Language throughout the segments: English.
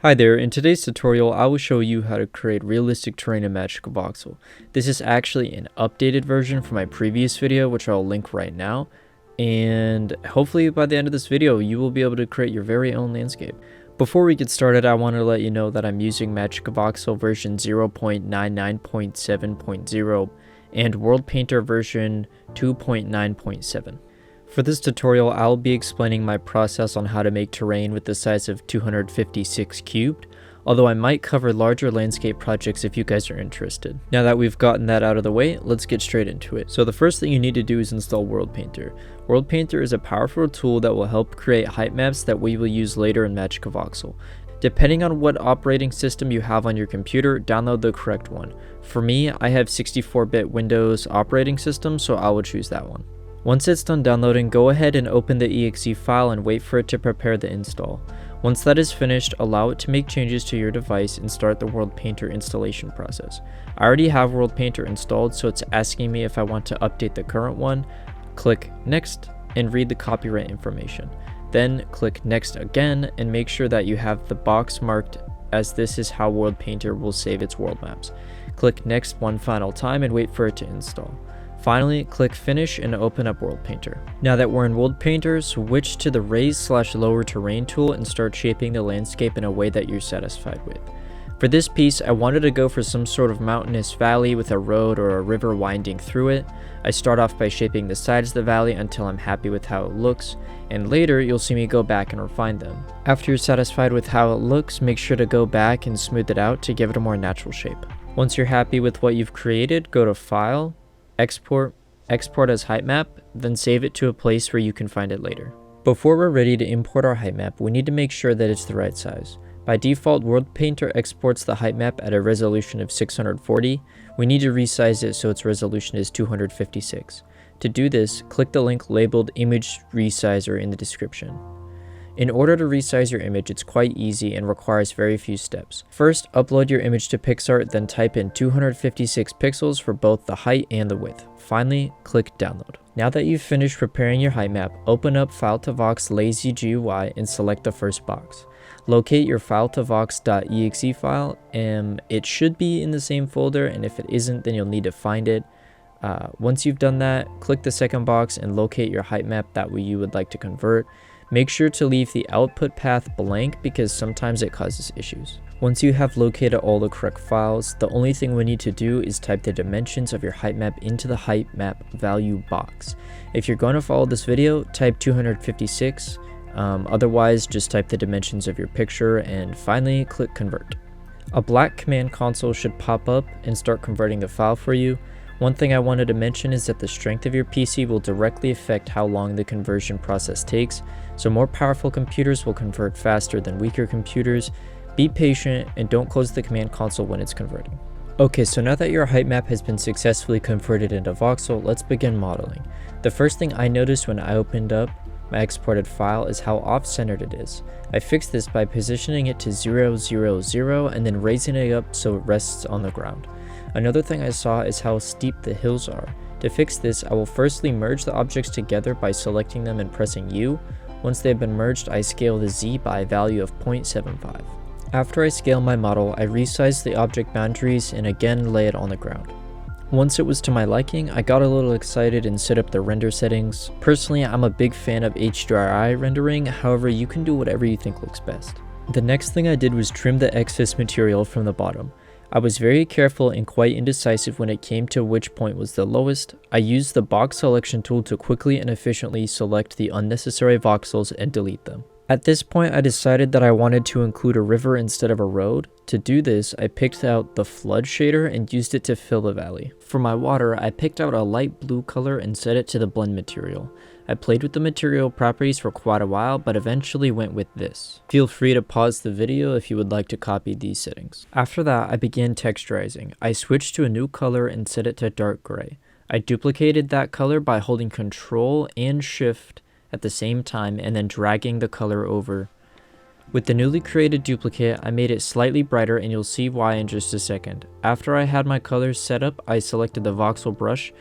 Hi there, in today's tutorial I will show you how to create realistic terrain in MagicaVoxel. This is actually an updated version from my previous video, which I'll link right now, and hopefully by the end of this video you will be able to create your very own landscape. Before we get started, I want to let you know that I'm using MagicaVoxel version 0.99.7.0 and World Painter version 2.9.7. For this tutorial, I'll be explaining my process on how to make terrain with the size of 256 cubed, although I might cover larger landscape projects if you guys are interested. Now that we've gotten that out of the way, let's get straight into it. So the first thing you need to do is install World Painter. World Painter is a powerful tool that will help create height maps that we will use later in MagicaVoxel. Depending on what operating system you have on your computer, download the correct one. For me, I have 64-bit Windows operating system, so I will choose that one. Once it's done downloading, go ahead and open the exe file and wait for it to prepare the install. Once that is finished, allow it to make changes to your device and start the World Painter installation process. I already have World Painter installed, so it's asking me if I want to update the current one. Click Next and read the copyright information. Then click Next again and make sure that you have the box marked, as this is how World Painter will save its world maps. Click Next one final time and wait for it to install. Finally, click Finish and open up World Painter. Now that we're in World Painter, switch to the Raise/Lower Terrain tool and start shaping the landscape in a way that you're satisfied with. For this piece, I wanted to go for some sort of mountainous valley with a road or a river winding through it. I start off by shaping the sides of the valley until I'm happy with how it looks, and later you'll see me go back and refine them. After you're satisfied with how it looks, make sure to go back and smooth it out to give it a more natural shape. Once you're happy with what you've created, go to File, Export as height map, then save it to a place where you can find it later. Before we're ready to import our height map, we need to make sure that it's the right size. By default, World Painter exports the height map at a resolution of 640. We need to resize it so its resolution is 256. To do this, click the link labeled Image Resizer in the description. In order to resize your image, it's quite easy and requires very few steps. First, upload your image to PixArt, then type in 256 pixels for both the height and the width. Finally, click Download. Now that you've finished preparing your height map, open up FileToFox Lazy GUI and select the first box. Locate your FileToFox.exe file, and it should be in the same folder, and if it isn't, then you'll need to find it. Once you've done that, click the second box and locate your height map that you would like to convert. Make sure to leave the output path blank because sometimes it causes issues. Once you have located all the correct files, the only thing we need to do is type the dimensions of your height map into the height map value box. If you're going to follow this video, type 256, otherwise just type the dimensions of your picture and finally click Convert. A black command console should pop up and start converting the file for you. One thing I wanted to mention is that the strength of your PC will directly affect how long the conversion process takes, so more powerful computers will convert faster than weaker computers. Be patient and don't close the command console when it's converting. Okay, so now that your height map has been successfully converted into voxel, let's begin modeling. The first thing I noticed when I opened up my exported file is how off-centered it is. I fixed this by positioning it to 0, 0, 0 and then raising it up so it rests on the ground. Another thing I saw is how steep the hills are. To fix this, I will firstly merge the objects together by selecting them and pressing U. Once they have been merged, I scale the Z by a value of 0.75. After I scale my model, I resize the object boundaries and again lay it on the ground. Once it was to my liking, I got a little excited and set up the render settings. Personally, I'm a big fan of HDRI rendering, however you can do whatever you think looks best. The next thing I did was trim the excess material from the bottom. I was very careful and quite indecisive when it came to which point was the lowest. I used the box selection tool to quickly and efficiently select the unnecessary voxels and delete them. At this point, I decided that I wanted to include a river instead of a road. To do this, I picked out the flood shader and used it to fill the valley. For my water, I picked out a light blue color and set it to the blend material. I played with the material properties for quite a while, but eventually went with this. Feel free to pause the video if you would like to copy these settings. After that, I began texturizing. I switched to a new color and set it to dark gray. I duplicated that color by holding Ctrl and Shift at the same time and then dragging the color over. With the newly created duplicate, I made it slightly brighter and you'll see why in just a second. After I had my colors set up, I selected the voxel brush,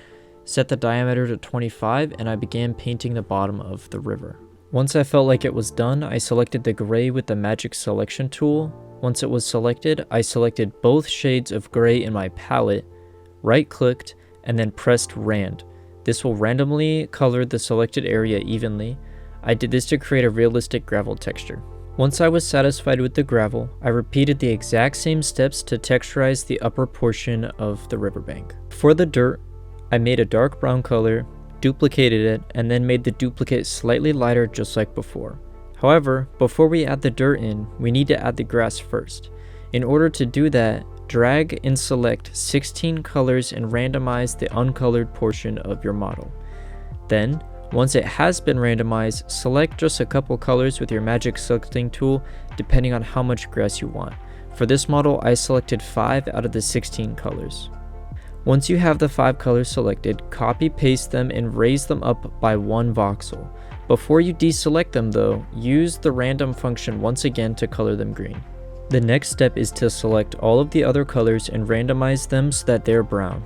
set the diameter to 25, and I began painting the bottom of the river. Once I felt like it was done, I selected the gray with the magic selection tool Once it was selected, I selected both shades of gray in my palette, right-clicked, and then pressed Rand. This will randomly color the selected area evenly. I did this to create a realistic gravel texture. Once I was satisfied with the gravel, I repeated the exact same steps to texturize the upper portion of the riverbank. For the dirt, I made a dark brown color, duplicated it, and then made the duplicate slightly lighter just like before. However, before we add the dirt in, we need to add the grass first. In order to do that, drag and select 16 colors and randomize the uncolored portion of your model. Then, once it has been randomized, select just a couple colors with your magic selecting tool depending on how much grass you want. For this model, I selected 5 out of the 16 colors. Once you have the 5 colors selected, copy paste them and raise them up by 1 voxel. Before you deselect them though, use the random function once again to color them green. The next step is to select all of the other colors and randomize them so that they're brown.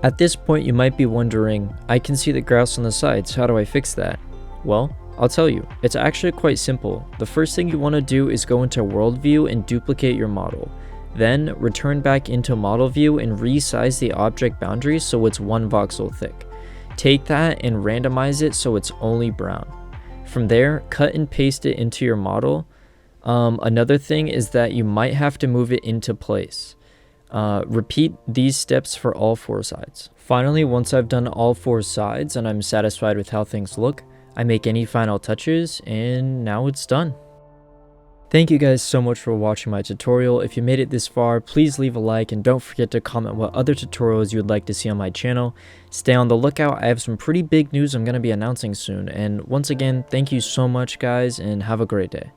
At this point you might be wondering, I can see the grass on the sides, how do I fix that? Well, I'll tell you, it's actually quite simple. The first thing you want to do is go into World View and duplicate your model. Then return back into Model View and resize the object boundary so it's 1 voxel thick. Take that and randomize it so it's only brown. From there, cut and paste it into your model. Another thing is that you might have to move it into place. Repeat these steps for all 4 sides. Finally, once I've done all 4 sides and I'm satisfied with how things look, I make any final touches and now it's done. Thank you guys so much for watching my tutorial. If you made it this far, please leave a like and don't forget to comment what other tutorials you would like to see on my channel. Stay on the lookout, I have some pretty big news I'm going to be announcing soon. And once again, thank you so much guys and have a great day.